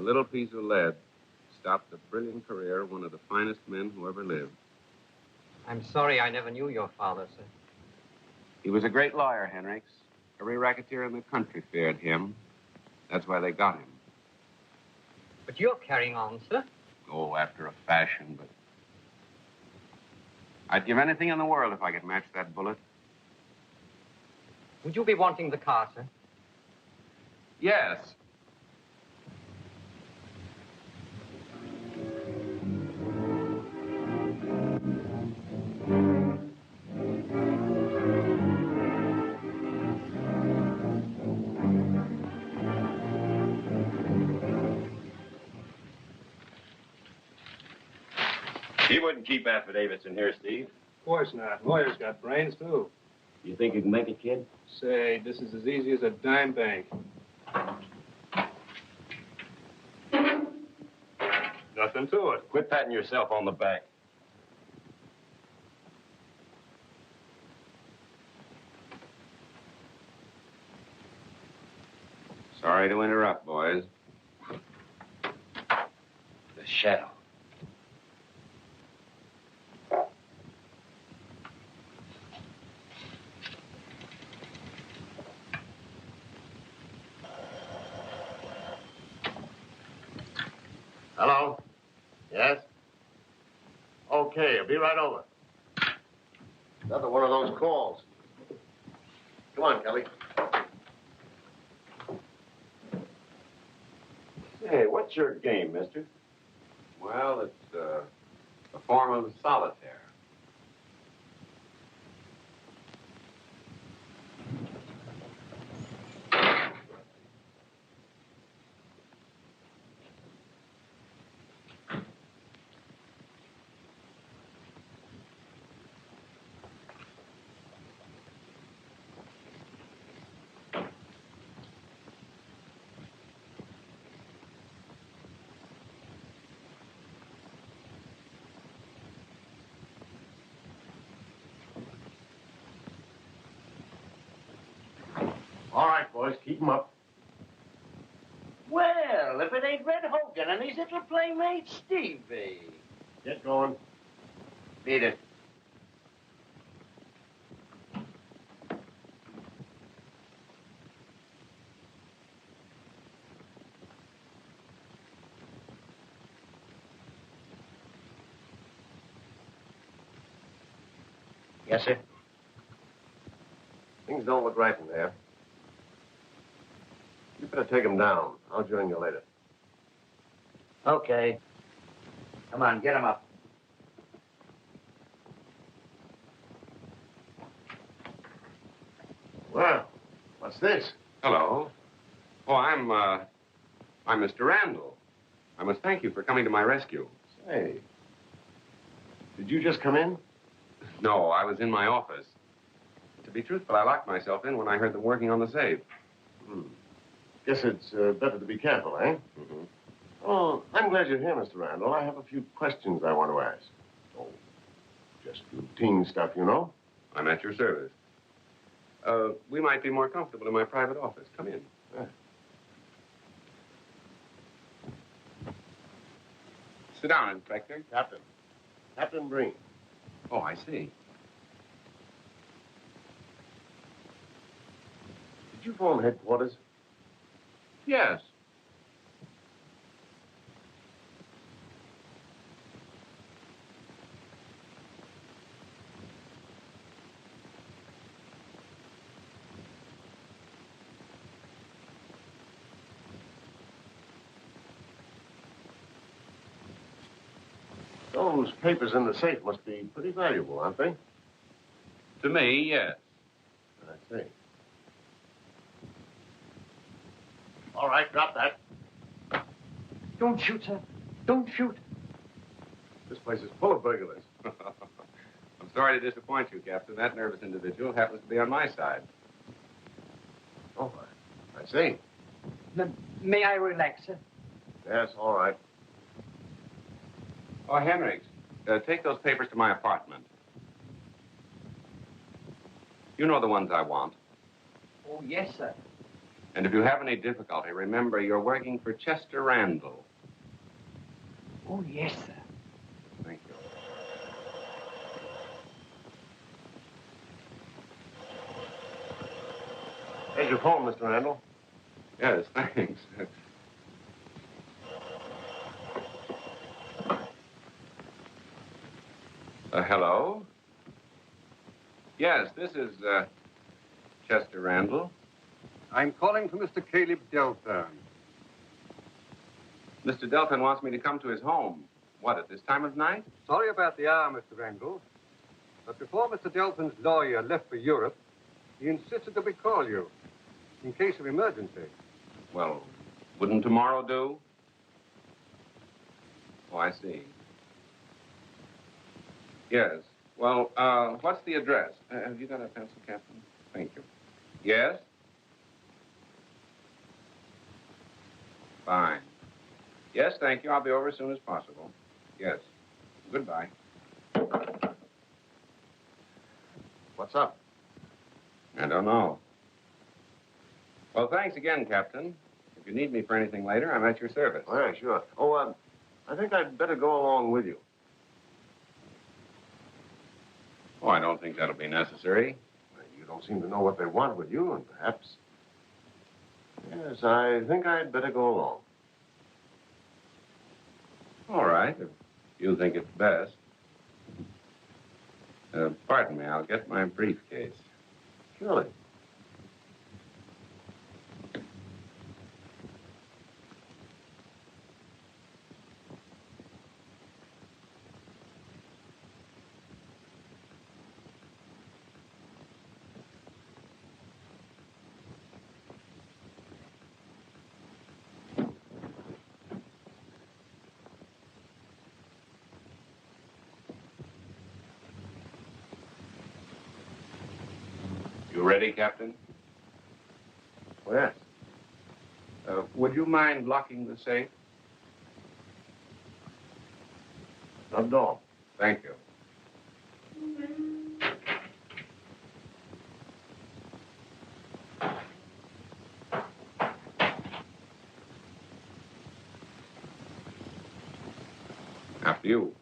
little piece of lead stopped the brilliant career of one of the finest men who ever lived. I'm sorry I never knew your father, sir. He was a great lawyer, Henricks. Every racketeer in the country feared him. That's why they got him. But you're carrying on, sir. Oh, after a fashion, but... I'd give anything in the world if I could match that bullet. Would you be wanting the car, sir? Yes. He wouldn't keep affidavits in here, Steve. Of course not. Lawyers got brains, too. You think you can make it, kid? Say, this is as easy as a dime bank. Nothing to it. Quit patting yourself on the back. Sorry to interrupt, boys. The shadow. Hello? Yes? Okay, I'll be right over. Another one of those calls. Come on, Kelly. Hey, what's your game, mister? Well, it's a form of solitaire. All right, boys, keep 'em up. Well, if it ain't Red Hogan and his little playmate, Stevie. Get going. Beat it. Yes, sir. Things don't look right in there. You better take him down. I'll join you later. Okay. Come on, get him up. Well, what's this? Hello. Oh, I'm Mr. Randall. I must thank you for coming to my rescue. Say, did you just come in? No, I was in my office. To be truthful, I locked myself in when I heard them working on the safe. Guess it's better to be careful, eh? Mm-hmm. Oh, I'm glad you're here, Mr. Randall. I have a few questions I want to ask. Oh, just routine stuff, you know? I'm at your service. We might be more comfortable in my private office. Come in. Sit down, Inspector. Captain Breen. Oh, I see. Did you phone headquarters? Yes. Those papers in the safe must be pretty valuable, aren't they? To me, yes. I see. All right, drop that. Don't shoot, sir. Don't shoot. This place is full of burglars. I'm sorry to disappoint you, Captain. That nervous individual happens to be on my side. Oh, I see. May I relax, sir? Yes, all right. Oh, Henricks, take those papers to my apartment. You know the ones I want. Oh, yes, sir. And if you have any difficulty, remember you're working for Chester Randall. Oh, yes, sir. Thank you. There's your phone, Mr. Randall. Yes, thanks. Hello? Yes, this is, Chester Randall. I'm calling for Mr. Caleb Delphine. Mr. Delphin wants me to come to his home. What, at this time of night? Sorry about the hour, Mr. Randall. But before Mr. Delphin's lawyer left for Europe, he insisted that we call you in case of emergency. Well, wouldn't tomorrow do? Oh, I see. Yes. Well, what's the address? Have you got a pencil, Captain? Thank you. Yes? Fine. Yes, thank you. I'll be over as soon as possible. Yes. Goodbye. What's up? I don't know. Well, thanks again, Captain. If you need me for anything later, I'm at your service. Oh, yeah, sure. Oh, I think I'd better go along with you. Oh, I don't think that'll be necessary. You don't seem to know what they want with you, and perhaps... Yes, I think I'd better go along. All right, if you think it's best. Pardon me, I'll get my briefcase. Surely. You ready, Captain? Oh, yes. Would you mind locking the safe? Not at all. Thank you. After you.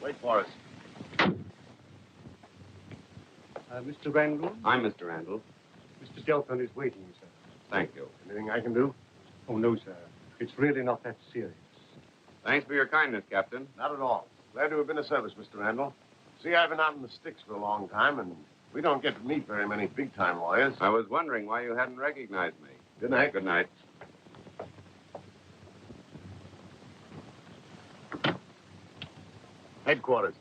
Wait for us. Mr. Randall? I'm Mr. Randall. Mr. Delphine is waiting, sir. Thank you. Anything I can do? Oh, no, sir. It's really not that serious. Thanks for your kindness, Captain. Not at all. Glad to have been of service, Mr. Randall. See, I've been out in the sticks for a long time, and we don't get to meet very many big-time lawyers. I was wondering why you hadn't recognized me. Good night. Good night. Headquarters.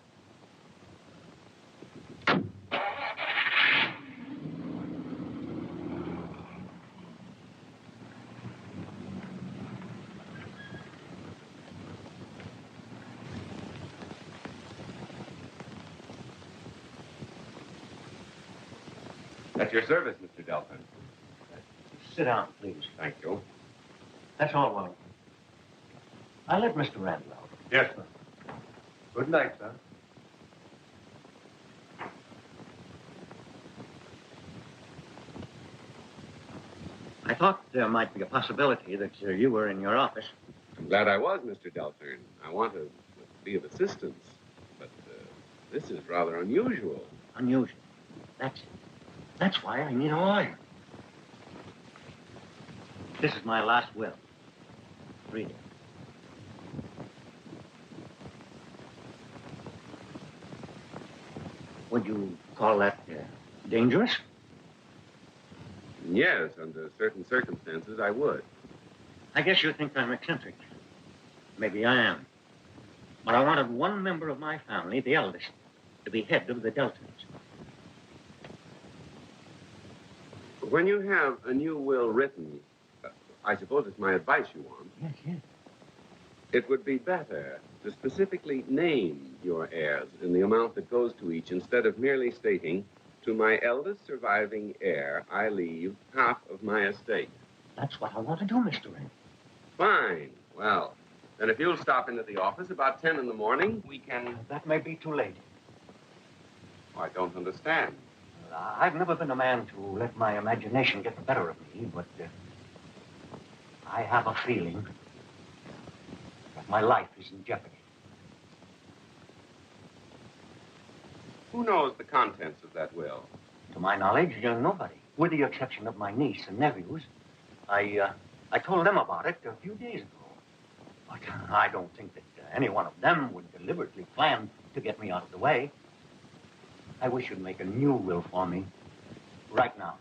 At your service, Mr. Delphin. Sit down, please. Thank you. That's all, Warren. I'll let Mr. Randall out. Yes, sir. Good night, sir. I thought there might be a possibility that you were in your office. I'm glad I was, Mr. Delphin. I want to be of assistance, but this is rather unusual. Unusual. That's it. That's why I need a lawyer. This is my last will. Read it. Would you call that dangerous? Yes, under certain circumstances, I would. I guess you think I'm eccentric. Maybe I am. But I wanted one member of my family, the eldest, to be head of the Deltons. When you have a new will written, I suppose it's my advice you want. Yes, yes. It would be better to specifically name your heirs and the amount that goes to each instead of merely stating, to my eldest surviving heir, I leave half of my estate. That's what I want to do, Mr. Wren. Fine. Well, then if you'll stop into the office about 10 in the morning, we can... That may be too late. Oh, I don't understand. I've never been a man to let my imagination get the better of me, but I have a feeling that my life is in jeopardy. Who knows the contents of that will? To my knowledge, nobody, with the exception of my niece and nephews. I told them about it a few days ago. But I don't think that any one of them would deliberately plan to get me out of the way. I wish you'd make a new will for me right now.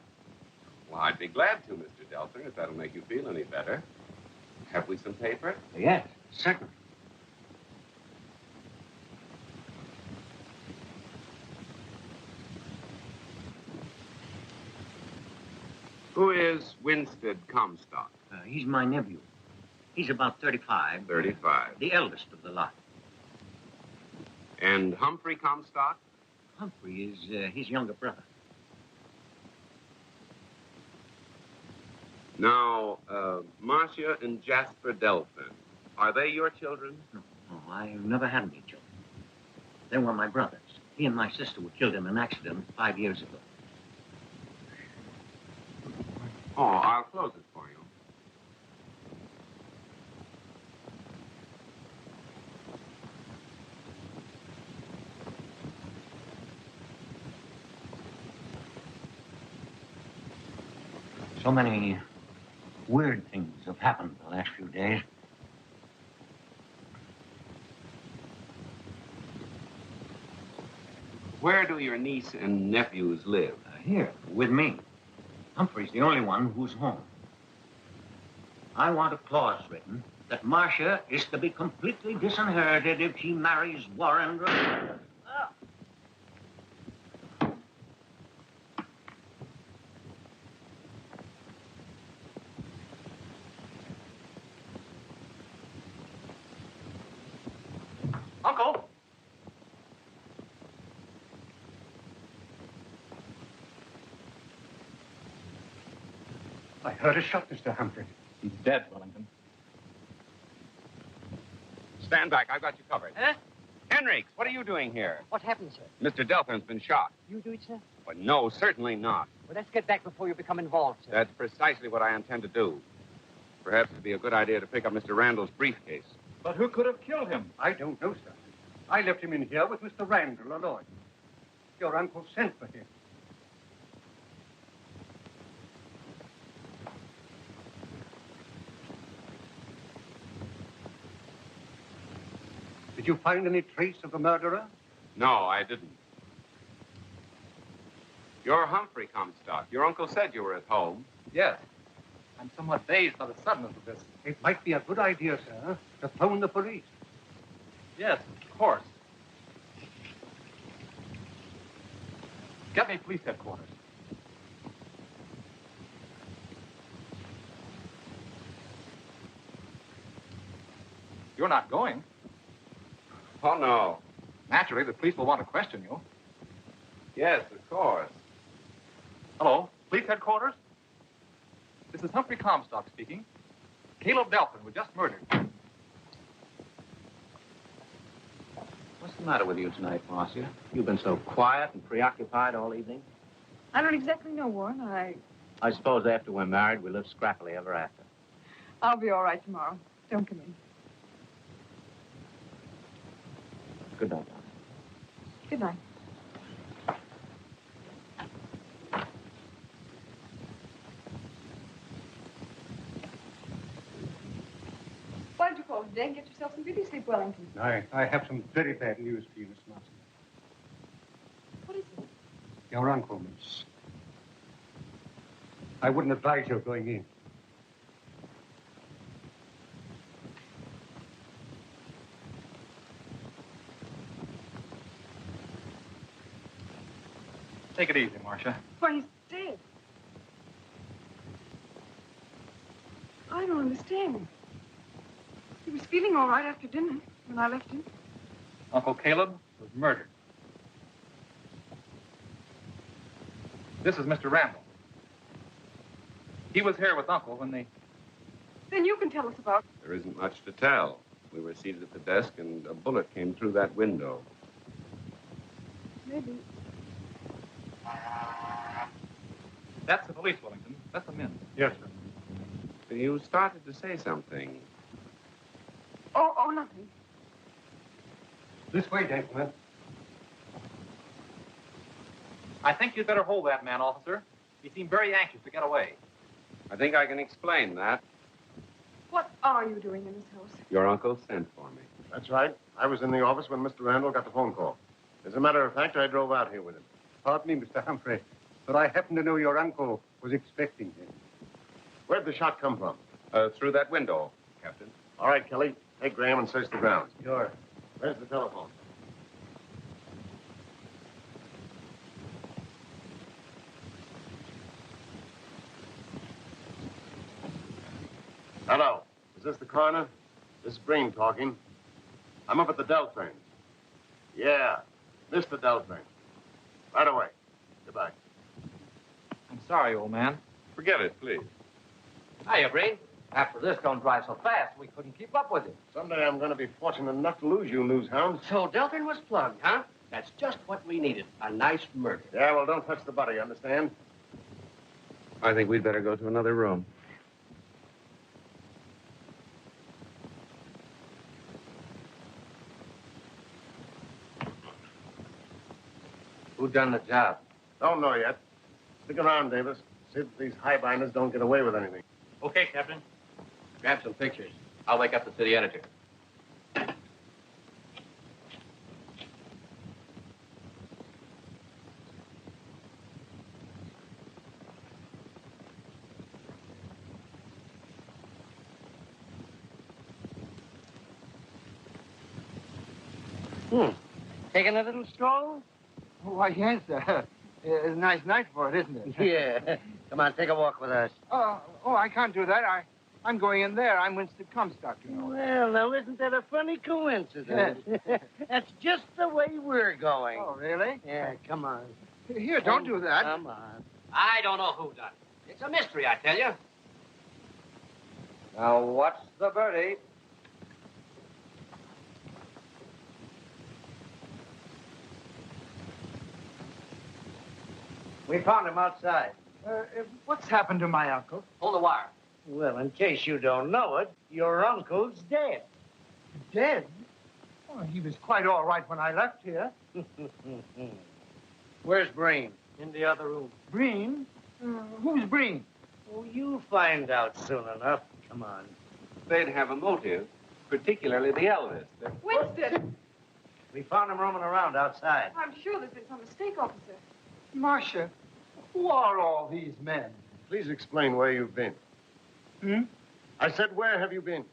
Well, I'd be glad to, Mr. Delton, if that'll make you feel any better. Have we some paper? Yes, certainly. Who is Winstead Comstock? He's my nephew. He's about 35. 35. The eldest of the lot. And Humphrey Comstock? Humphrey is his younger brother. Now, Marcia and Jasper Delphin, are they your children? No, I've never had any children. They were my brothers. He and my sister were killed in an accident 5 years ago. Oh, I'll close it for you. So many weird things have happened the last few days. Where do your niece and nephews live? Here, with me. Humphrey's the only one who's home. I want a clause written that Marcia is to be completely disinherited if she marries Warren. Uncle! I heard a shot, Mr. Humphrey. He's dead, Wellington. Stand back. I've got you covered. Huh? Henriques, what are you doing here? What happened, sir? Mr. Delphin's been shot. You do it, sir? But no, certainly not. Well, let's get back before you become involved, sir. That's precisely what I intend to do. Perhaps it'd be a good idea to pick up Mr. Randall's briefcase. But who could have killed him? I don't know, sir. I left him in here with Mr. Randall alone. Your uncle sent for him. Did you find any trace of the murderer? No, I didn't. You're Humphrey Comstock. Your uncle said you were at home. Yes. I'm somewhat dazed by the suddenness of this. It might be a good idea, sir, to phone the police. Yes, of course. Get me police headquarters. You're not going. Oh, no. Naturally, the police will want to question you. Yes, of course. Hello, police headquarters? This is Humphrey Comstock speaking. Caleb Delphin was just murdered. What's the matter with you tonight, Marcia? You've been so quiet and preoccupied all evening. I don't exactly know, Warren. I suppose after we're married, we live scrappily ever after. I'll be all right tomorrow. Don't come in. Good night, darling. Good night. Why did you call today and get yourself some beauty sleep, Wellington? I have some very bad news for you, Miss Marston. What is it? Your uncle, Miss. I wouldn't advise your going in. Take it easy, Marcia. Why, he's dead. I don't understand. He was feeling all right after dinner when I left him. Uncle Caleb was murdered. This is Mr. Randall. He was here with Uncle when they... Then you can tell us about. There isn't much to tell. We were seated at the desk, and a bullet came through that window. Maybe. That's the police, Wellington. Let them in. Yes, sir. You started to say something. Oh, nothing. This way, gentlemen. I think you'd better hold that man, officer. He seemed very anxious to get away. I think I can explain that. What are you doing in this house? Your uncle sent for me. That's right. I was in the office when Mr. Randall got the phone call. As a matter of fact, I drove out here with him. Pardon me, Mr. Humphrey, but I happen to know your uncle was expecting him. Where'd the shot come from? Through that window, Captain. All right, Kelly. Take Graham and search the grounds. Sure. Where's the telephone? Hello. Is this the coroner? This is Breen talking. I'm up at the Delphine. Yeah, Mr. Delphine. Right away. Goodbye. I'm sorry, old man. Forget it, please. Hiya, Breen. After this, don't drive so fast. We couldn't keep up with you. Someday I'm going to be fortunate enough to lose you, news hounds. So Delton was plugged, huh? That's just what we needed. A nice murder. Yeah, well, don't touch the body, you understand? I think we'd better go to another room. Who done the job? Don't know yet. Stick around, Davis. See that these highbinders don't get away with anything. Okay, Captain. Grab some pictures. I'll wake up the city editor. Taking a little stroll? Why, yes, sir. It's a nice night for it, isn't it? Yeah. Come on, take a walk with us. I can't do that. I'm going in there. I'm Winston Comstock, you know. Well, now, isn't that a funny coincidence? That's just the way we're going. Oh, really? Yeah, come on. Here, don't do that. Come on. I don't know who done it. It's a mystery, I tell you. Now, what's the birdie? We found him outside. What's happened to my uncle? Hold the wire. Well, in case you don't know it, your uncle's dead. Dead? Oh, he was quite all right when I left here. Where's Breen? In the other room. Breen? Who's Breen? Oh, you'll find out soon enough. Come on. They'd have a motive, particularly the eldest. Winston! We found him roaming around outside. I'm sure there's been some mistake, officer. Marcia, who are all these men? Please explain where you've been. Hmm? I said, where have you been?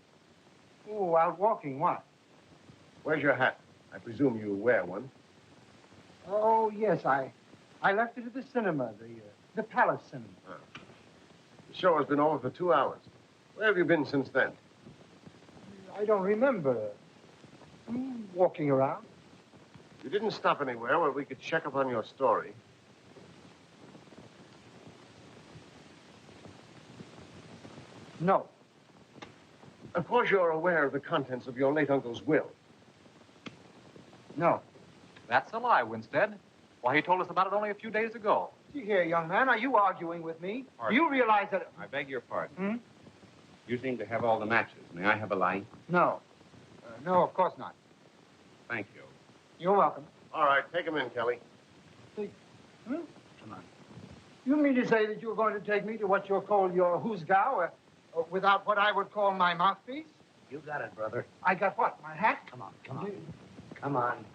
Oh, out walking, what? Where's your hat? I presume you wear one. Oh, yes, I left it at the cinema, the Palace Cinema. The show has been over for 2 hours. Where have you been since then? I don't remember. Walking around. You didn't stop anywhere where we could check up on your story. No. Of course, you're aware of the contents of your late uncle's will. No. That's a lie, Winstead. Why, he told us about it only a few days ago. See here, young man, are you arguing with me? Pardon? You realize that... I beg your pardon. Hmm? You seem to have all the matches. May I have a light? No. No, of course not. Thank you. You're welcome. All right, take him in, Kelly. Hmm? Come on. You mean to say that you're going to take me to what you'll call your hoosgow, without what I would call my mouthpiece? You got it, brother. I got what? My hat? Come on, come on. Come on.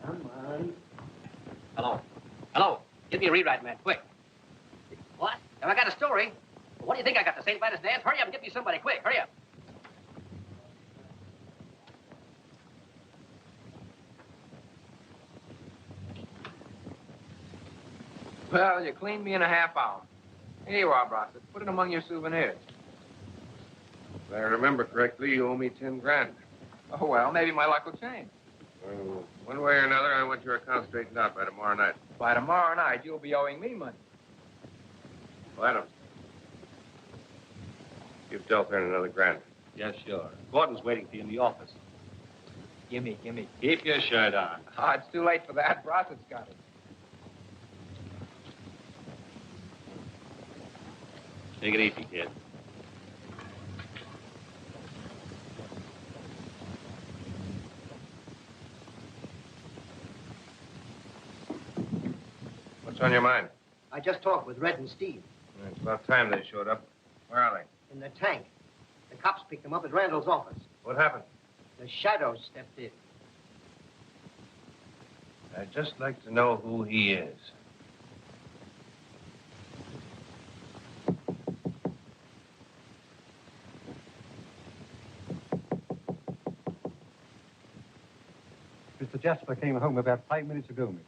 Come on. Hello. Hello. Get me a rewrite, man, quick. What? Have I got a story? What do you think I got, the St. Vitus dance? Hurry up and get me somebody, quick, hurry up. Well, you cleaned me in a half hour. Here you are, Brossett. Put it among your souvenirs. If I remember correctly, you owe me 10 grand. Oh, well, maybe my luck will change. Well, one way or another, I want your account straightened out by tomorrow night. By tomorrow night, you'll be owing me money. Well, Adams, give Delphine another grand. Yes, sure. Gordon's waiting for you in the office. Gimme. Keep your shirt on. Oh, it's too late for that. Brossett's got it. Take it easy, kid. What's on your mind? I just talked with Red and Steve It's about time they showed up. Where are they? in the tank. The cops picked them up at Randall's office. What happened? The shadow stepped in. I'd just like to know who he is. Mr. Jasper came home about 5 minutes ago, miss.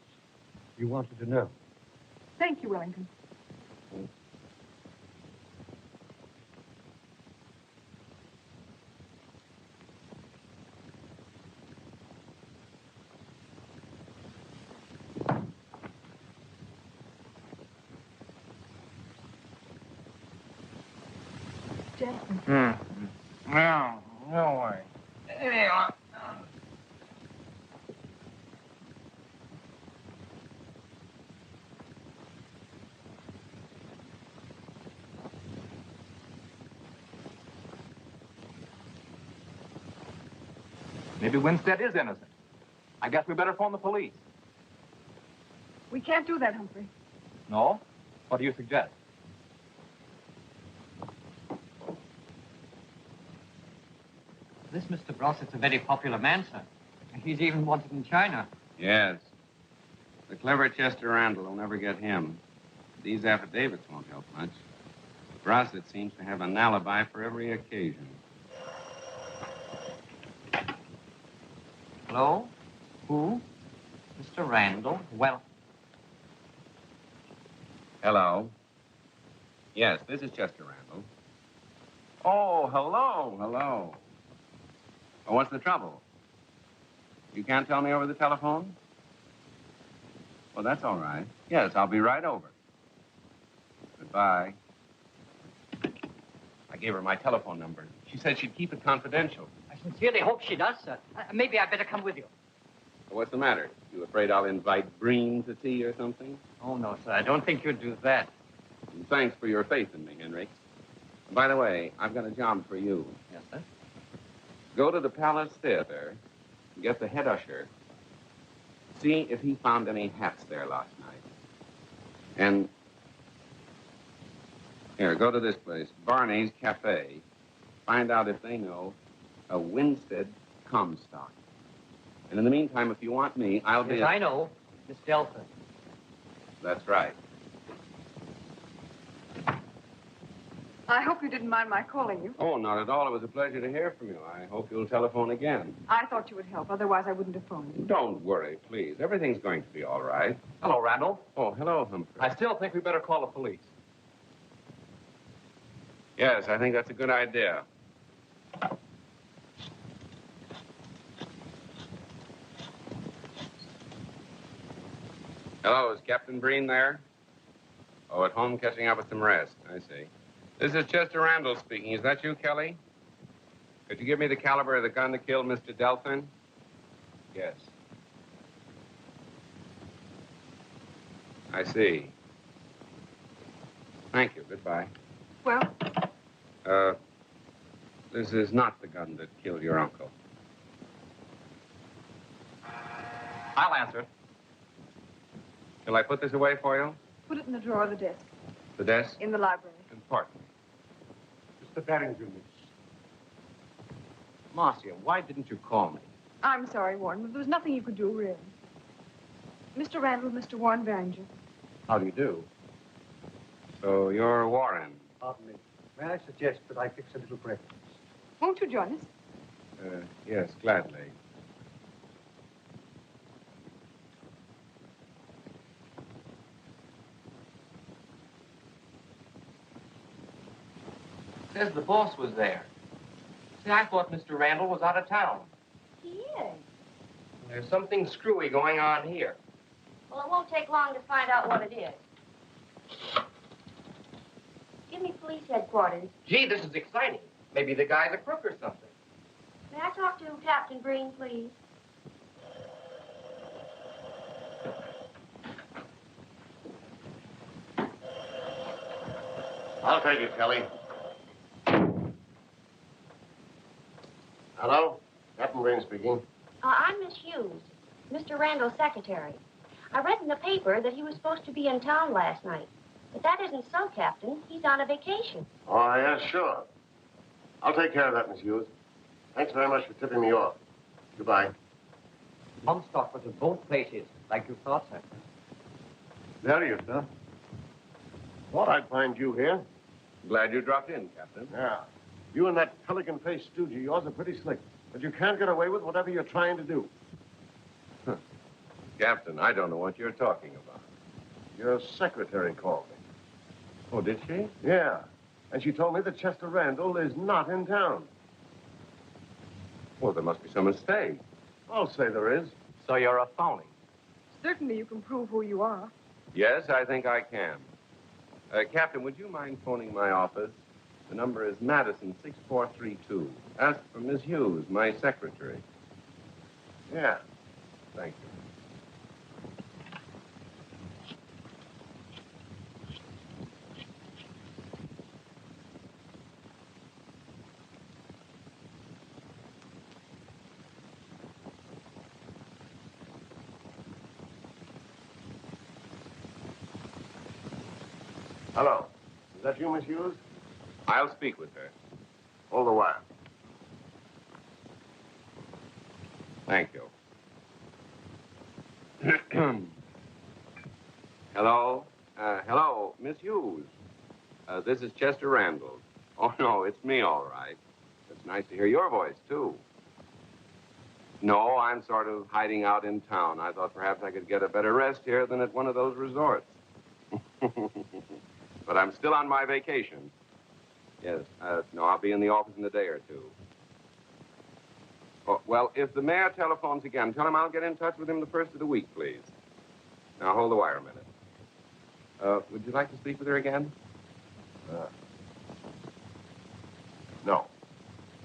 You wanted to know. Thank you, Wellington. Jasper. No way. Maybe Winstead is innocent. I guess we better phone the police. We can't do that, Humphrey. No? What do you suggest? This Mr. Brossett's a very popular man, sir. He's even wanted in China. Yes. The clever Chester Randall will never get him. These affidavits won't help much. Brossett seems to have an alibi for every occasion. Hello? Who? Mr. Randall? Well, Hello. Yes, this is Chester Randall. Oh, hello. Oh, what's the trouble? You can't tell me over the telephone? Well, that's all right. Yes, I'll be right over. Goodbye. I gave her my telephone number. She said she'd keep it confidential. I sincerely hope she does, sir. Maybe I'd better come with you. What's the matter? You afraid I'll invite Breen to tea or something? Oh, no, sir. I don't think you'd do that. And thanks for your faith in me, Henry. And by the way, I've got a job for you. Yes, sir? Go to the Palace Theater and get the head usher. See if he found any hats there last night. And here, go to this place, Barney's Cafe. Find out if they know a Winstead Comstock. And in the meantime, if you want me, I'll be... Yes, I know. Miss Delta. That's right. I hope you didn't mind my calling you. Oh, not at all. It was a pleasure to hear from you. I hope you'll telephone again. I thought you would help. Otherwise, I wouldn't have phoned you. Don't worry, please. Everything's going to be all right. Hello, Randall. Oh, hello, Humphrey. I still think we better call the police. Yes, I think that's a good idea. Hello, is Captain Breen there? Oh, at home catching up with some rest. I see. This is Chester Randall speaking. Is that you, Kelly? Could you give me the caliber of the gun that killed Mr. Delphin? Yes. I see. Thank you. Goodbye. Well, This is not the gun that killed your uncle. I'll answer it. Shall I put this away for you? put it in the drawer of the desk The desk? in the library. And pardon me. Mr. Barrington, miss. Marcia, why didn't you call me? I'm sorry, Warren, but there was nothing you could do, really. Mr. Randall, Mr. Warren Barringer. How do you do? So you're Warren. Pardon me. May I suggest that I fix a little breakfast? Won't you join us? Yes, gladly. Says the boss was there. See, I thought Mr. Randall was out of town. He is. There's something screwy going on here. Well, it won't take long to find out what it is. Give me police headquarters. Gee, this is exciting. Maybe the guy's a crook or something. May I talk to Captain Breen, please? I'll take it, Kelly. Hello? Captain Breen speaking. I'm Miss Hughes, Mr. Randall's secretary. I read in the paper that he was supposed to be in town last night. But that isn't so, Captain. He's on a vacation. Oh, yeah, sure. I'll take care of that, Miss Hughes. Thanks very much for tipping me off. Goodbye. Comstock was at both places, like you thought, sir. There you, sir. Thought I'd find you here. Glad you dropped in, Captain. Yeah. You and that pelican-faced stooge of yours are pretty slick. But you can't get away with whatever you're trying to do. Captain, I don't know what you're talking about. Your secretary called me. Oh, did she? Yeah. And she told me that Chester Randall is not in town. Well, there must be some mistake. I'll say there is. So you're a phony. Certainly you can prove who you are. Yes, I think I can. Captain, would you mind phoning my office? The number is Madison 6432. Ask for Miss Hughes, my secretary. Yeah. Thank you. Hello. Is that you, Miss Hughes? I'll speak with her. Hold the wire. Thank you. Hello? Hello, Miss Hughes. This is Chester Randall. Oh, no, it's me, all right. It's nice to hear your voice, too. No, I'm sort of hiding out in town. I thought perhaps I could get a better rest here than at one of those resorts. But I'm still on my vacation. Yes, no, I'll be in the office in a day or two. Oh, well, if the mayor telephones again, tell him I'll get in touch with him the first of the week, please. Now, hold the wire a minute. Would you like to speak with her again? No.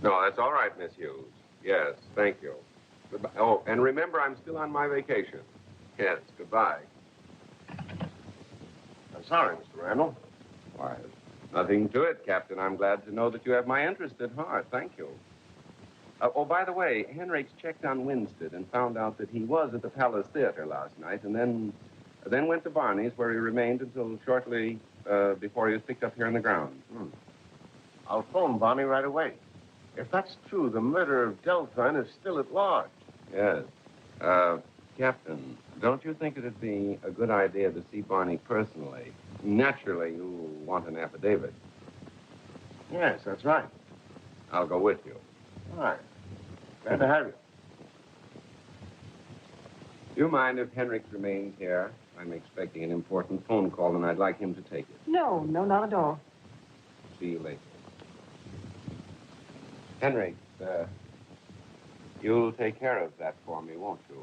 No, that's all right, Miss Hughes. Yes, thank you. Goodbye. Oh, and remember, I'm still on my vacation. Yes, goodbye. I'm sorry, Mr. Randall. Why, there's nothing to it, Captain. I'm glad to know that you have my interest at heart. Thank you. Oh, by the way, Henrik's checked on Winstead and found out that he was at the Palace Theater last night and then went to Barney's, where he remained until shortly before he was picked up here on the ground. I'll phone Barney right away. If that's true, the murder of Delphine is still at large. Yes. Captain, don't you think it'd be a good idea to see Barney personally? Naturally, you'll want an affidavit. Yes, that's right. I'll go with you. All right. Glad to have you. Do you mind if Henrik remains here? I'm expecting an important phone call, and I'd like him to take it. No, not at all. See you later. Henrik, you'll take care of that for me, won't you?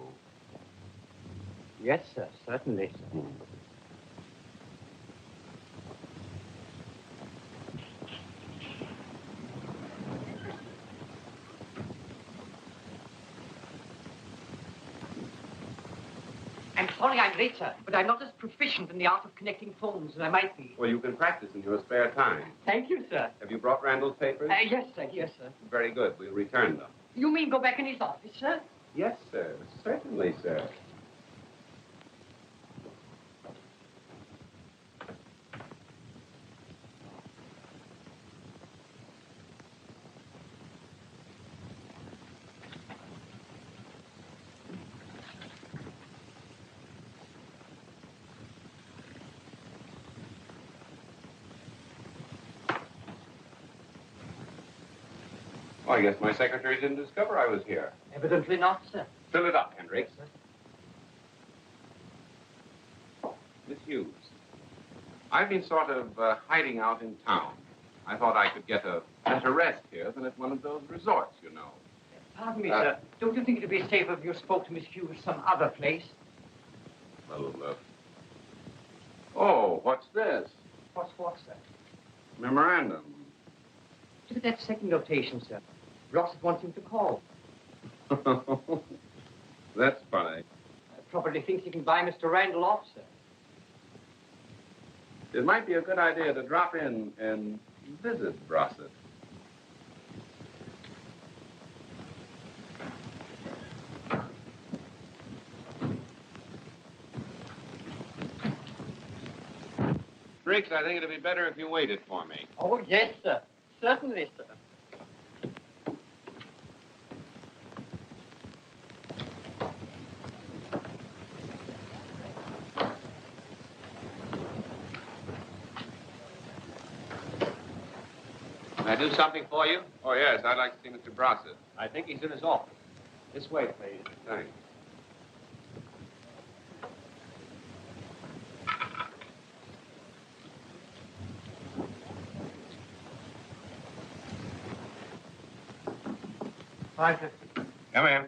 Yes, sir. Certainly, sir. I'm sorry I'm late, sir, but I'm not as proficient in the art of connecting phones as I might be. Well, you can practice in your spare time. Thank you, sir. Have you brought Randall's papers? Yes, sir. Yes, sir. Very good. We'll return them. You mean go back in his office, sir? Yes, sir. Certainly, sir. Oh, I guess my secretary didn't discover I was here. Evidently not, sir. Fill it up, Henrik. Yes, Miss Hughes, I've been sort of hiding out in town. I thought I could get a better rest here than at one of those resorts, you know. Pardon me, sir. Don't you think it'd be safer if you spoke to Miss Hughes some other place? Well, oh, what's this? What's what, sir? Memorandum. Look at that second notation, sir. Rossett wants him to call. That's funny. Probably thinks he can buy Mr. Randall off, sir. It might be a good idea to drop in and visit Brossett. Briggs, I think it'd be better if you waited for me. Oh, yes, sir. Certainly, sir. Can I do something for you? Oh, yes, I'd like to see Mr. Brossett. I think he's in his office. This way, please. Thanks. $5.50. Come in.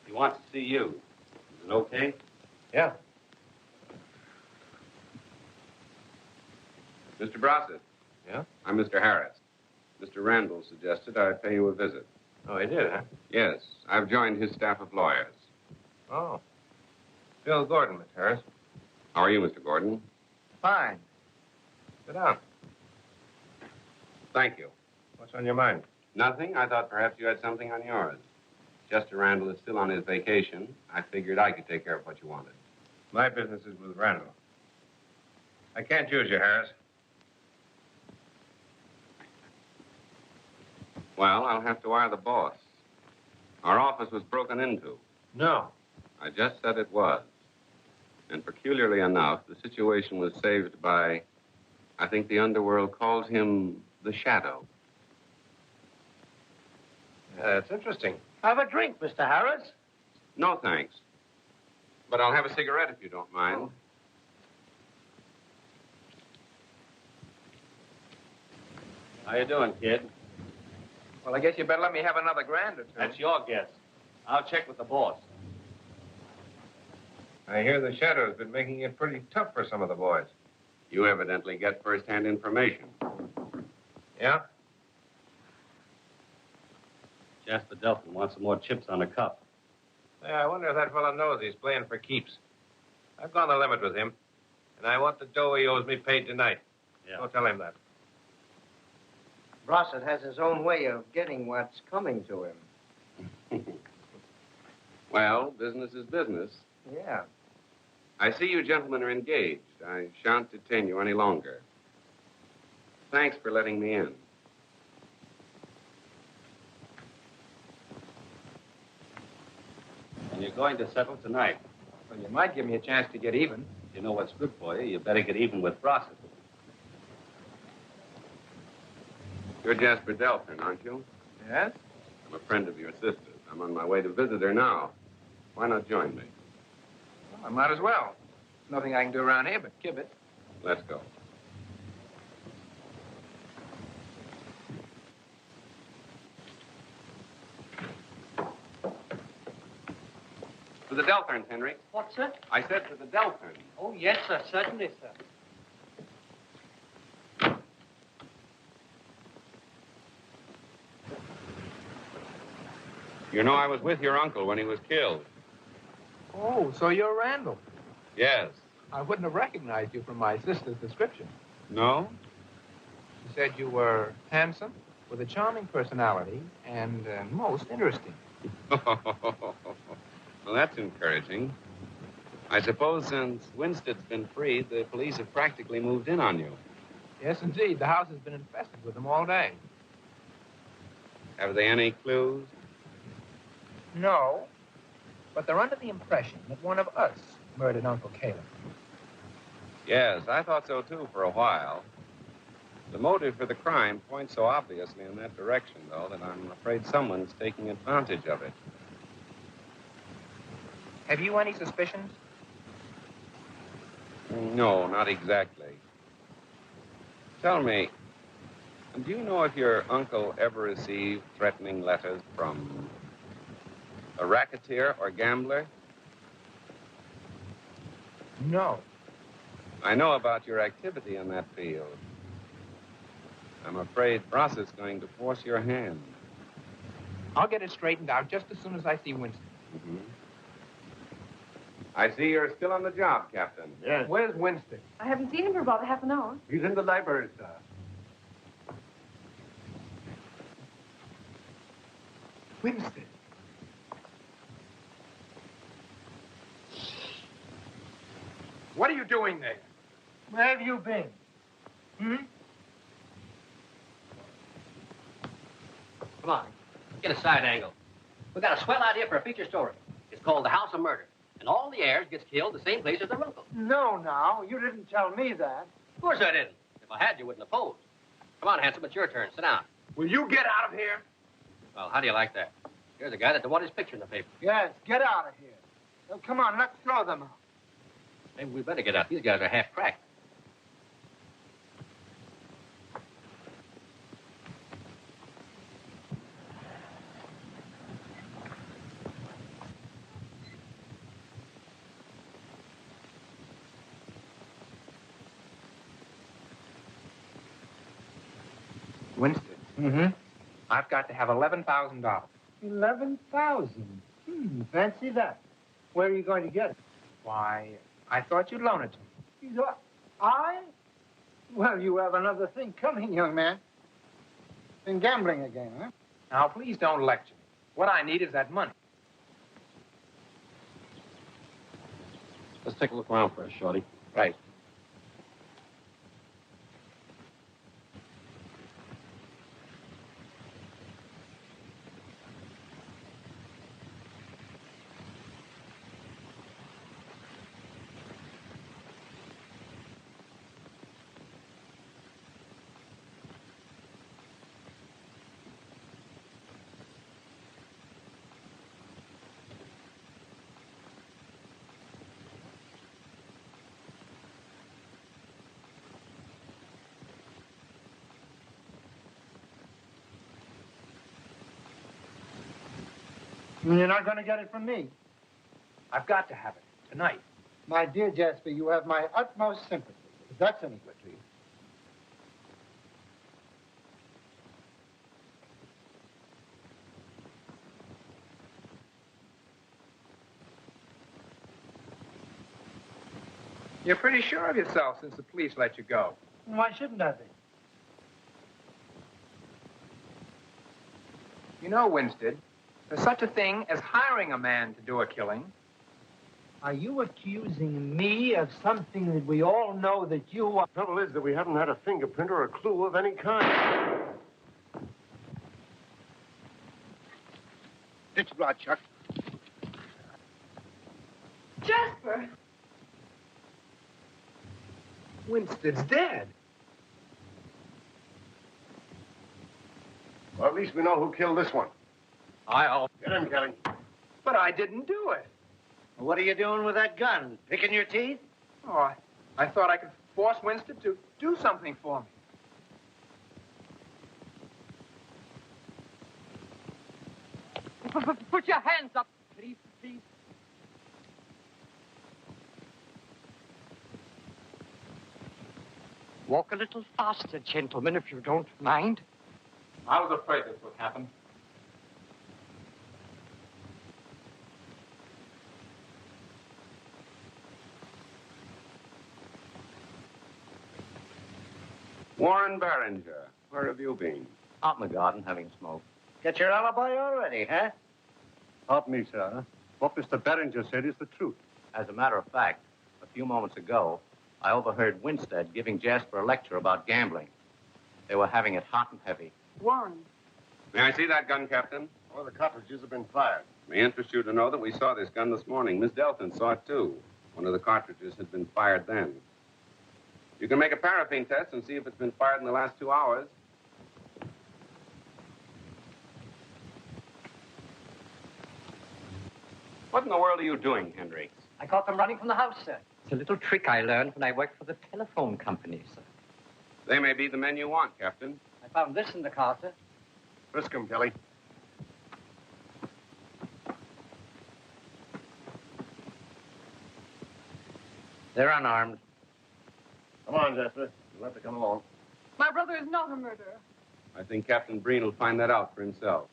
He wants to see you. Is it okay? Yeah. Mr. Brossett. Yeah? I'm Mr. Harris. Mr. Randall suggested I pay you a visit. Oh, he did, huh? Yes, I've joined his staff of lawyers. Oh. Bill Gordon, Miss Harris. How are you, Mr. Gordon? Fine. Sit down. Thank you. What's on your mind? Nothing. I thought perhaps you had something on yours. Chester Randall is still on his vacation. I figured I could take care of what you wanted. My business is with Randall. I can't use you, Harris. Well, I'll have to wire the boss. Our office was broken into. No. I just said it was. And peculiarly enough, the situation was saved by, I think the underworld calls him the Shadow. That's interesting. Have a drink, Mr. Harris. No, thanks. But I'll have a cigarette if you don't mind. How you doing, kid? Well, I guess you better let me have another grand or two. That's your guess. I'll check with the boss. I hear the Shadow's been making it pretty tough for some of the boys. You evidently get first-hand information. Yeah? Jasper Delphin wants some more chips on the cup. Yeah, I wonder if that fellow knows he's playing for keeps. I've gone the limit with him, and I want the dough he owes me paid tonight. Yeah. Don't tell him that. Brossett has his own way of getting what's coming to him. Well, business is business. Yeah. I see you gentlemen are engaged. I shan't detain you any longer. Thanks for letting me in. And you're going to settle tonight. Well, you might give me a chance to get even. You know what's good for you. You better get even with Brossett. You're Jasper Delphin, aren't you? Yes? I'm a friend of your sister's. I'm on my way to visit her now. Why not join me? Well, I might as well. There's nothing I can do around here but kib it. Let's go. To the Delphins, Henry. What, sir? I said to the Delphins. Oh, yes, sir. Certainly, sir. You know I was with your uncle when he was killed. Oh, so you're Randall. Yes. I wouldn't have recognized you from my sister's description. No? She said you were handsome, with a charming personality, and most interesting. Well, that's encouraging. I suppose since Winstead's been freed, the police have practically moved in on you. Yes, indeed. The house has been infested with them all day. Have they any clues? No, but they're under the impression that one of us murdered Uncle Caleb. Yes, I thought so, too, for a while. The motive for the crime points so obviously in that direction, though, that I'm afraid someone's taking advantage of it. Have you any suspicions? No, not exactly. Tell me, do you know if your uncle ever received threatening letters from a racketeer or gambler? No. I know about your activity in that field. I'm afraid Ross is going to force your hand. I'll get it straightened out just as soon as I see Winston. Mm-hmm. I see you're still on the job, Captain. Yes. Where's Winston? I haven't seen him for about half an hour. He's in the library, sir. Winston. What are you doing there? Where have you been? Come on, get a side angle. We got a swell idea for a feature story. It's called The House of Murder. And all the heirs gets killed the same place as their uncle. No, now. You didn't tell me that. Of course I didn't. If I had, you wouldn't oppose. Come on, Handsome, it's your turn. Sit down. Will you get out of here? Well, how do you like that? Here's a guy that wanted his picture in the paper. Yes, get out of here. Well, come on, let's throw them out. Maybe we better get out. These guys are half cracked. Winston. Mm-hmm. I've got to have $11,000. 11,000. Fancy that. Where are you going to get it? Why, I thought you'd loan it to me. You thought, I? Well, you have another thing coming, young man. Been gambling again, huh? Now, please don't lecture me. What I need is that money. Let's take a look around first, Shorty. Right. You're not going to get it from me. I've got to have it tonight. My dear Jasper, you have my utmost sympathy, if that's any good to you. You're pretty sure of yourself since the police let you go. Why shouldn't I be? You know, Winston, there's such a thing as hiring a man to do a killing. Are you accusing me of something that we all know that you are? The trouble is that we haven't had a fingerprint or a clue of any kind. Ditch blood, Chuck. Jasper! Winston's dead. Well, at least we know who killed this one. I'll... Get him, Kelly. But I didn't do it. What are you doing with that gun? Picking your teeth? Oh, I thought I could force Winston to do something for me. Put your hands up, please. Walk a little faster, gentlemen, if you don't mind. I was afraid this would happen. Warren Barringer, where have you been? Out in the garden having a smoke. Get your alibi already, huh? Pardon me, sir. What Mr. Barringer said is the truth. As a matter of fact, a few moments ago, I overheard Winstead giving Jasper a lecture about gambling. They were having it hot and heavy. Warren. May I see that gun, Captain? All the cartridges have been fired. It may interest you to know that we saw this gun this morning. Miss Delton saw it, too. One of the cartridges had been fired then. You can make a paraffin test and see if it's been fired in the last 2 hours. What in the world are you doing, Henry? I caught them running from the house, sir. It's a little trick I learned when I worked for the telephone company, sir. They may be the men you want, Captain. I found this in the car, sir. Frisk 'em, Kelly. They're unarmed. Come on, Jasper. You'll have to come along. My brother is not a murderer. I think Captain Breen will find that out for himself.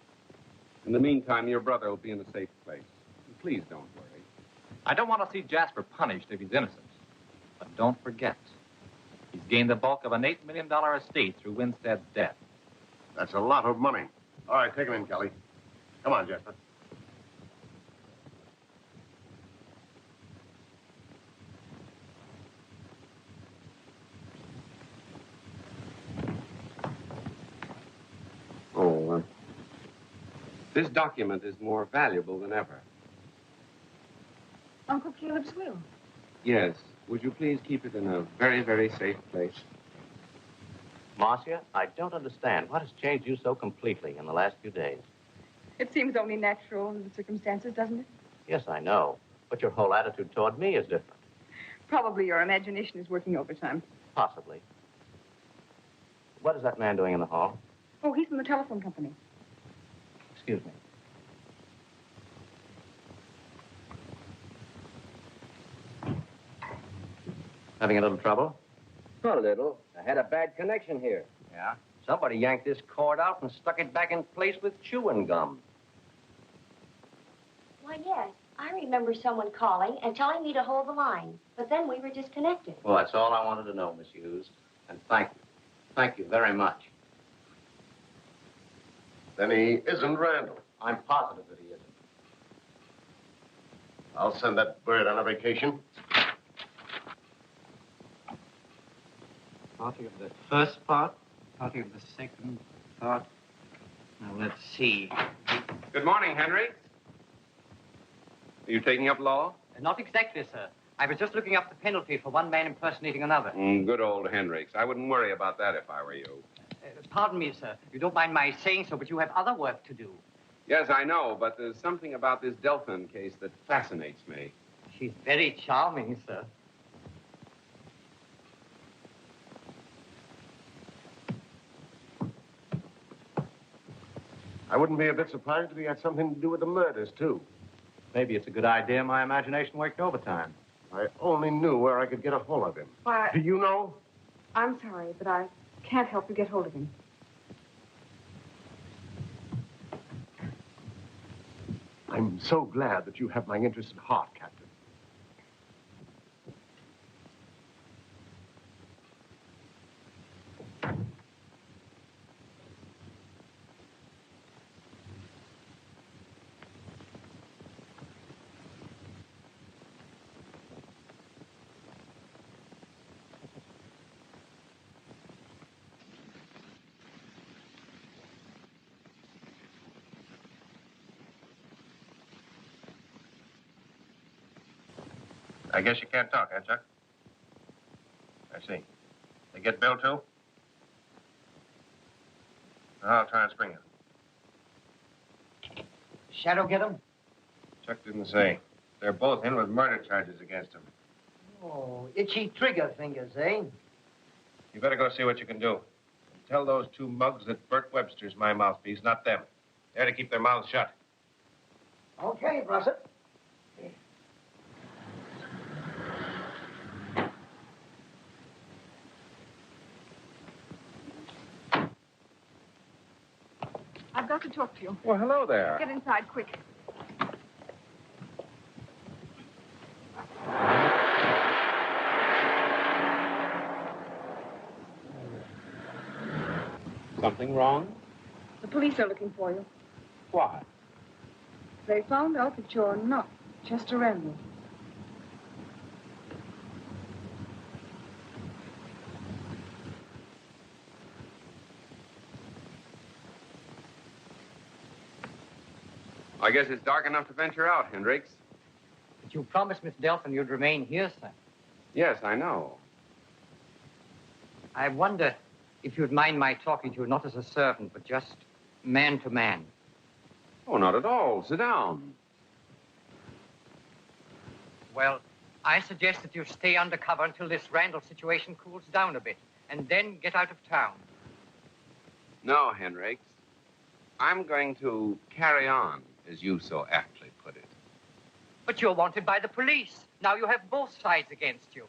In the meantime, your brother will be in a safe place. And please don't worry. I don't want to see Jasper punished if he's innocent. But don't forget, he's gained the bulk of an $8 million estate through Winstead's death. That's a lot of money. All right, take him in, Kelly. Come on, Jasper. Oh, this document is more valuable than ever. Uncle Caleb's will. Yes. Would you please keep it in a very, very safe place? Marcia, I don't understand. What has changed you so completely in the last few days? It seems only natural in the circumstances, doesn't it? Yes, I know. But your whole attitude toward me is different. Probably your imagination is working overtime. Possibly. What is that man doing in the hall? Oh, he's from the telephone company. Excuse me. Having a little trouble? Not a little. I had a bad connection here. Yeah? Somebody yanked this cord out and stuck it back in place with chewing gum. Why, yes. I remember someone calling and telling me to hold the line. But then we were disconnected. Well, that's all I wanted to know, Miss Hughes. And thank you. Thank you very much. Then he isn't Randall. I'm positive that he isn't. I'll send that bird on a vacation. Party of the first part, party of the second part. Now, let's see. Good morning, Henry. Are you taking up law? Not exactly, sir. I was just looking up the penalty for one man impersonating another. Good old Hendricks. I wouldn't worry about that if I were you. Pardon me, sir. You don't mind my saying so, but you have other work to do. Yes, I know, but there's something about this Delphin case that fascinates me. She's very charming, sir. I wouldn't be a bit surprised if he had something to do with the murders, too. Maybe it's a good idea my imagination worked overtime. I only knew where I could get a hold of him. Why, Do you know? I'm sorry, but I can't help you get hold of him. I'm so glad that you have my interest at heart, Captain. I guess you can't talk, huh, Chuck? I see. They get Bill, too? I'll try and spring it. Shadow get him? Chuck didn't say. They're both in with murder charges against him. Oh, itchy trigger fingers, eh? You better go see what you can do. Tell those two mugs that Bert Webster's my mouthpiece, not them. They're to keep their mouths shut. Okay, Brusset. I've got to talk to you. Well, hello there. Get inside, quick. Something wrong? The police are looking for you. Why? They found out that you're not Chester Randall. I guess it's dark enough to venture out, Hendricks. But you promised Miss Delphin you'd remain here, sir. Yes, I know. I wonder if you'd mind my talking to you not as a servant, but just man to man. Oh, not at all. Sit down. Well, I suggest that you stay undercover until this Randall situation cools down a bit. and then get out of town. No, Henricks. I'm going to carry on, as you so aptly put it. But you're wanted by the police. Now you have both sides against you.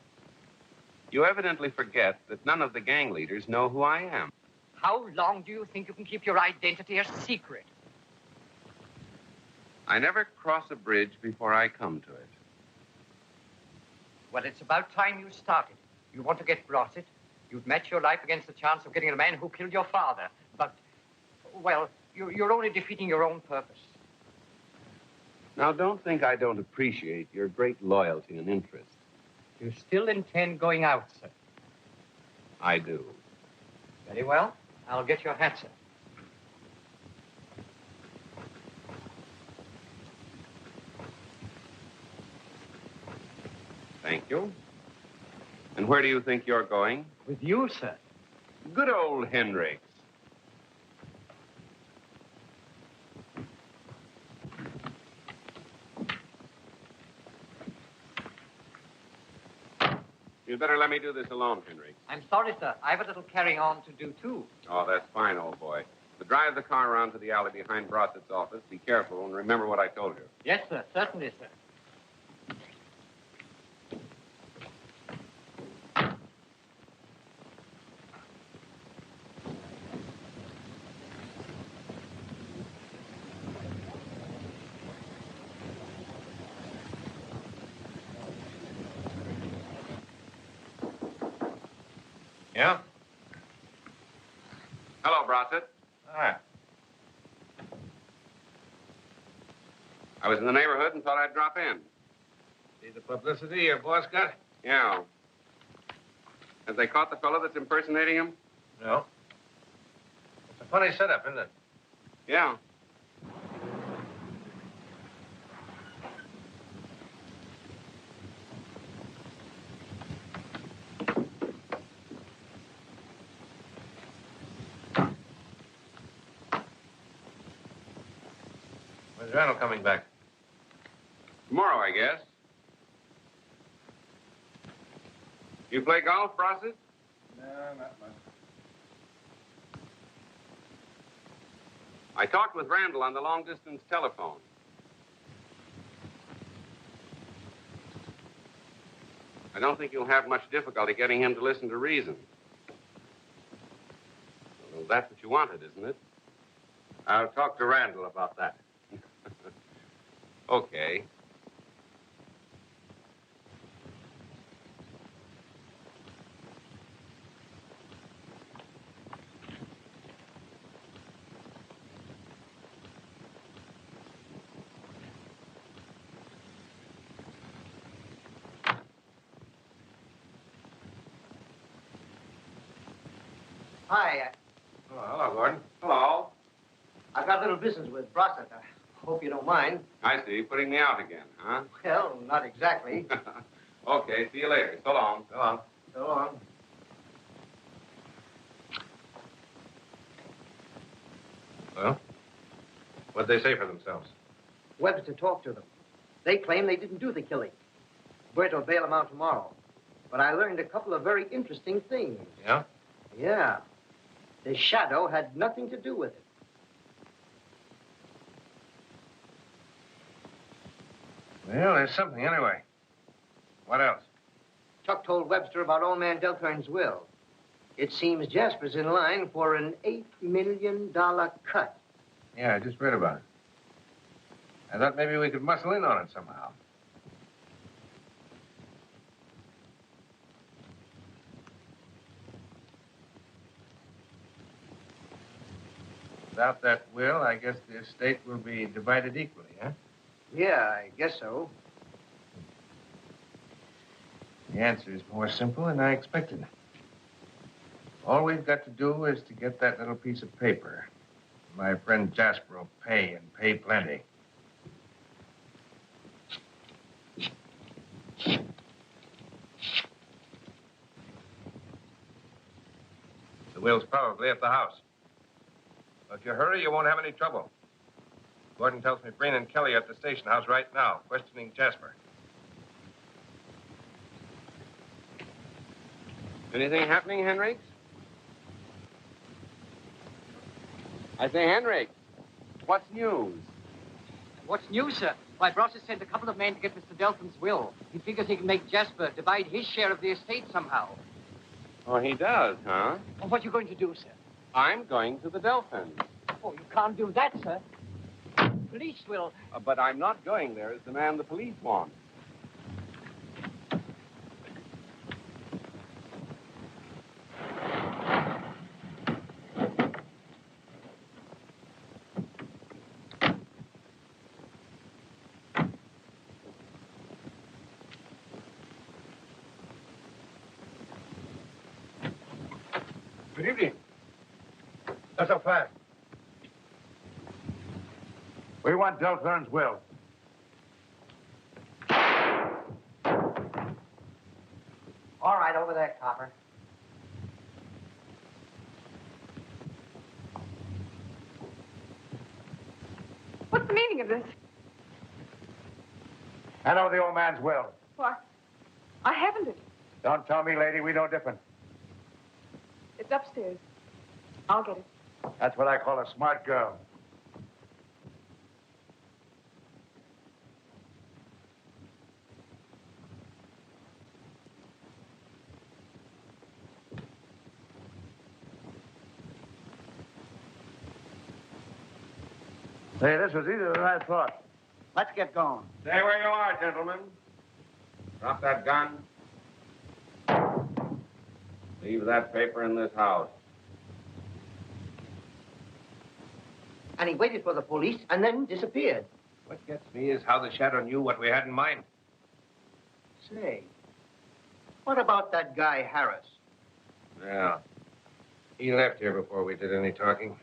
You evidently forget that none of the gang leaders know who I am. How long do you think you can keep your identity a secret? I never cross a bridge before I come to it. Well, it's about time you started. You want to get Brossett. You've met your life against the chance of getting the man who killed your father. But, well, you're only defeating your own purpose. Now, don't think I don't appreciate your great loyalty and interest. You still intend going out, sir? I do. Very well. I'll get your hat, sir. Thank you. And where do you think you're going? With you, sir. Good old Henricks. You'd better let me do this alone, Henricks. I'm sorry, sir. I have a little carrying on to do, too. Oh, that's fine, old boy. But drive the car around to the alley behind Brossett's office. Be careful and remember what I told you. Yes, sir. Certainly, sir. Yeah? Hello, Brossett. Hi. I was in the neighborhood and thought I'd drop in. See the publicity your boss got? Yeah. Have they caught the fellow that's impersonating him? No. It's a funny setup, isn't it? Yeah. When's Randall coming back? Tomorrow, I guess. You play golf, Brossett? No, not much. I talked with Randall on the long-distance telephone. I don't think you'll have much difficulty getting him to listen to reason. Well, that's what you wanted, isn't it? I'll talk to Randall about that. Okay. Hi. Oh, hello, Gordon. Hello. I've got a little business with Brossett. I hope you don't mind. I see. Putting me out again, huh? Well, not exactly. Okay. See you later. So long. Go on. So long. Well, what'd they say for themselves? Webster talked to them. They claim they didn't do the killing. Bert will bail them out tomorrow. But I learned a couple of very interesting things. Yeah? Yeah. The shadow had nothing to do with it. Well, there's something anyway. What else? Chuck told Webster about old man Deltern's will. It seems Jasper's in line for an $8 million cut. Yeah, I just read about it. I thought maybe we could muscle in on it somehow. Without that will, I guess the estate will be divided equally, huh? Yeah, I guess so. The answer is more simple than I expected. All we've got to do is to get that little piece of paper. My friend Jasper will pay, and pay plenty. The will's probably at the house. If you hurry, you won't have any trouble. Gordon tells me Breen and Kelly are at the station house right now, questioning Jasper. Anything happening, Henricks? I say, Henricks, what's news? What's new, sir? Why, Bross has sent a couple of men to get Mr. Delphin's will. He figures he can make Jasper divide his share of the estate somehow. Oh, he does, huh? Well, what are you going to do, sir? I'm going to the Delphins. Oh, you can't do that, sir. Police will. But I'm not going there as the man the police want. Good evening. Not so fast. We want Delphins' will. All right, over there, Copper. What's the meaning of this? I know the old man's will. Why, I haven't it. Don't tell me, lady, we know different. It's upstairs. I'll get it. That's what I call a smart girl. Say, this was easier than I thought. Let's get going. Stay where you are, gentlemen. Drop that gun. Leave that paper in this house. And he waited for the police and then disappeared. What gets me is how the shadow knew what we had in mind. Say, what about that guy, Harris? Yeah. He left here before we did any talking.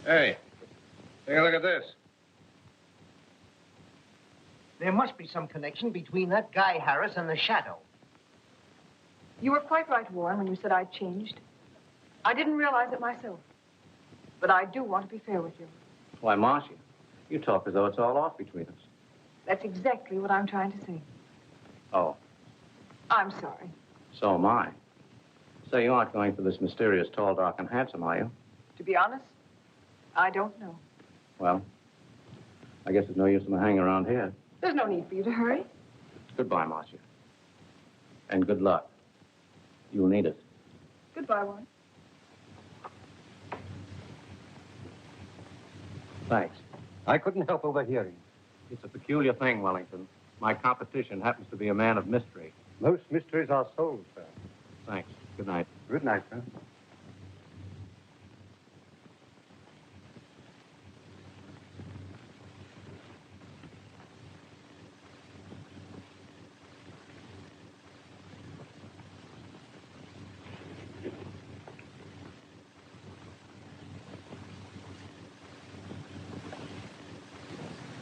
Hey, take a look at this. There must be some connection between that guy, Harris, and the shadow. You were quite right, Warren, when you said I'd changed. I didn't realize it myself. But I do want to be fair with you. Why, Marcia, you talk as though it's all off between us. That's exactly what I'm trying to say. Oh, I'm sorry. so am I. So you aren't going for this mysterious, tall, dark, and handsome, are you? To be honest, I don't know. Well, I guess there's no use in my hanging around here. There's no need for you to hurry. Goodbye, Marcia. And good luck. You'll need it. Goodbye, Warren. Thanks. I couldn't help overhearing. It's a peculiar thing, Wellington. My competition happens to be a man of mystery. Most mysteries are solved, sir. Thanks. Good night. Good night, sir.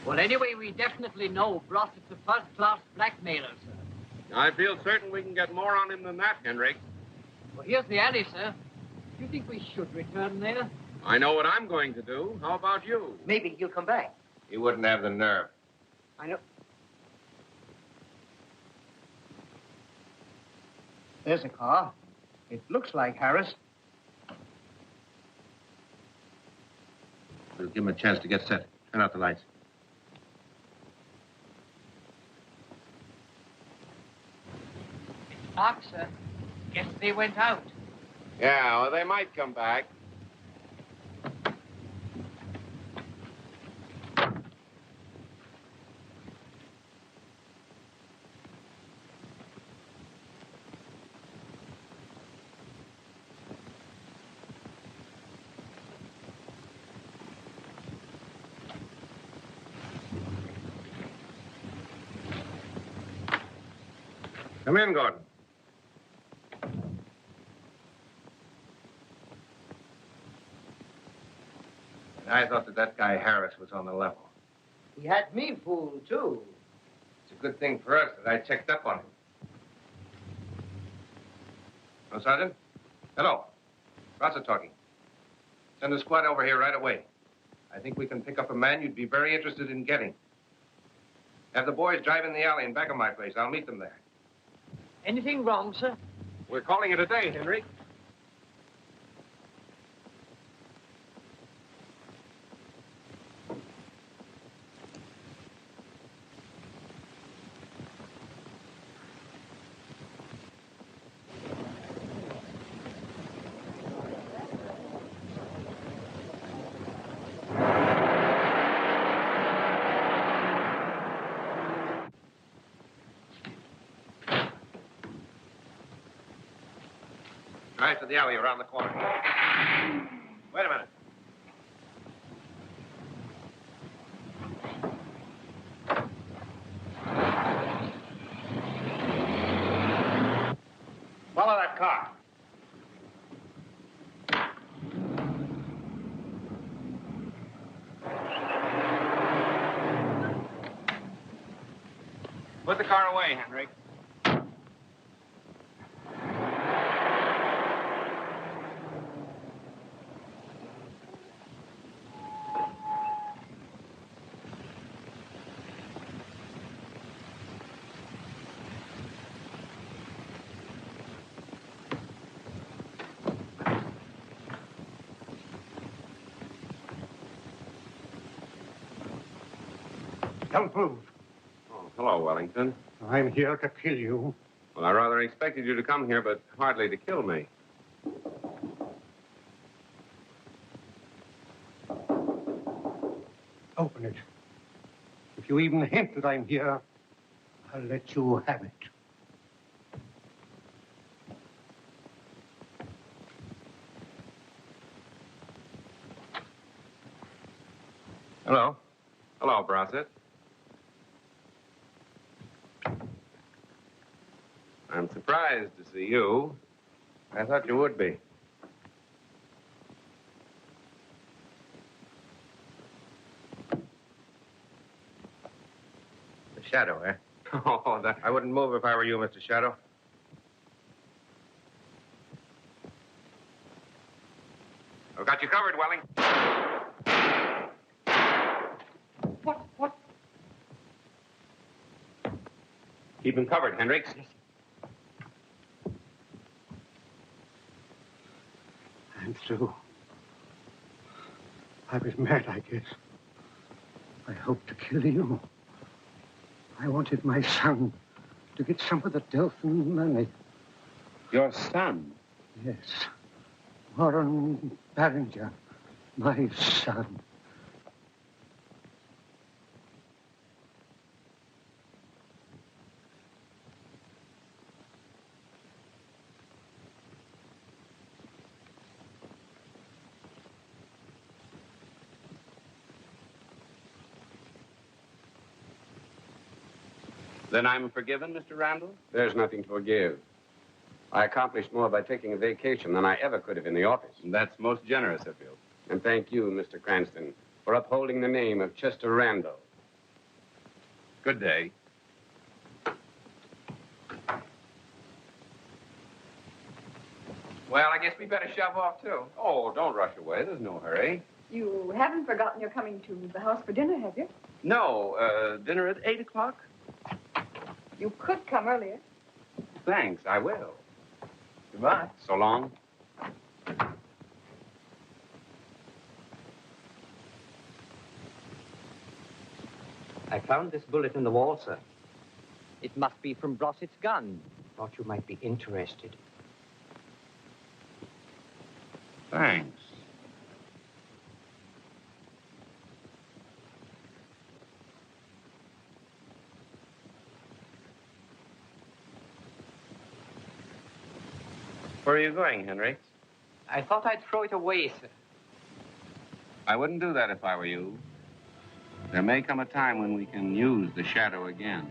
Well, anyway, we definitely know Bross is a first-class blackmailer, sir. I feel certain we can get more on him than that, Henrik. Well, here's the alley, sir. Do you think we should return there? I know what I'm going to do. How about you? Maybe he'll come back. He wouldn't have the nerve. I know. There's a car. It looks like Harris. We'll give him a chance to get set. Turn out the lights. Dark, sir. Guess they went out. Yeah, well, they might come back. Come in, Gordon. I thought that guy Harris was on the level. He had me fooled, too. It's a good thing for us that I checked up on him. Oh, Sergeant? Hello. Rosser talking. Send a squad over here right away. I think we can pick up a man you'd be very interested in getting. Have the boys drive in the alley in back of my place. I'll meet them there. Anything wrong, sir? We're calling it a day, Henry. Right to the alley around the corner. Wait a minute. Follow that car. Put the car away, Henry. Don't move. Oh, hello, Wellington. I'm here to kill you. Well, I rather expected you to come here, but hardly to kill me. Open it. If you even hint that I'm here, I'll let you have it. Hello. Hello, Brossett. I'm surprised to see you. I thought you would be. The Shadow, eh? Oh, that... I wouldn't move if I were you, Mr. Shadow. I've got you covered, Welling. What? Keep him covered, Hendricks. I'm through. I was mad, I guess. I hoped to kill you. I wanted my son to get some of the Delphin money. Your son? Yes. Warren Barringer, my son. Then I'm forgiven, Mr. Randall? There's nothing to forgive. I accomplished more by taking a vacation than I ever could have in the office. And that's most generous of you. And thank you, Mr. Cranston, for upholding the name of Chester Randall. Good day. Well, I guess we better shove off, too. Oh, don't rush away. There's no hurry. You haven't forgotten you're coming to the house for dinner, have you? No, dinner at 8 o'clock? You could come earlier. Thanks, I will. Goodbye. So long. I found this bullet in the wall, sir. It must be from Brossett's gun. Thought you might be interested. Thanks. Where are you going, Henry? I thought I'd throw it away, sir. I wouldn't do that if I were you. There may come a time when we can use the shadow again.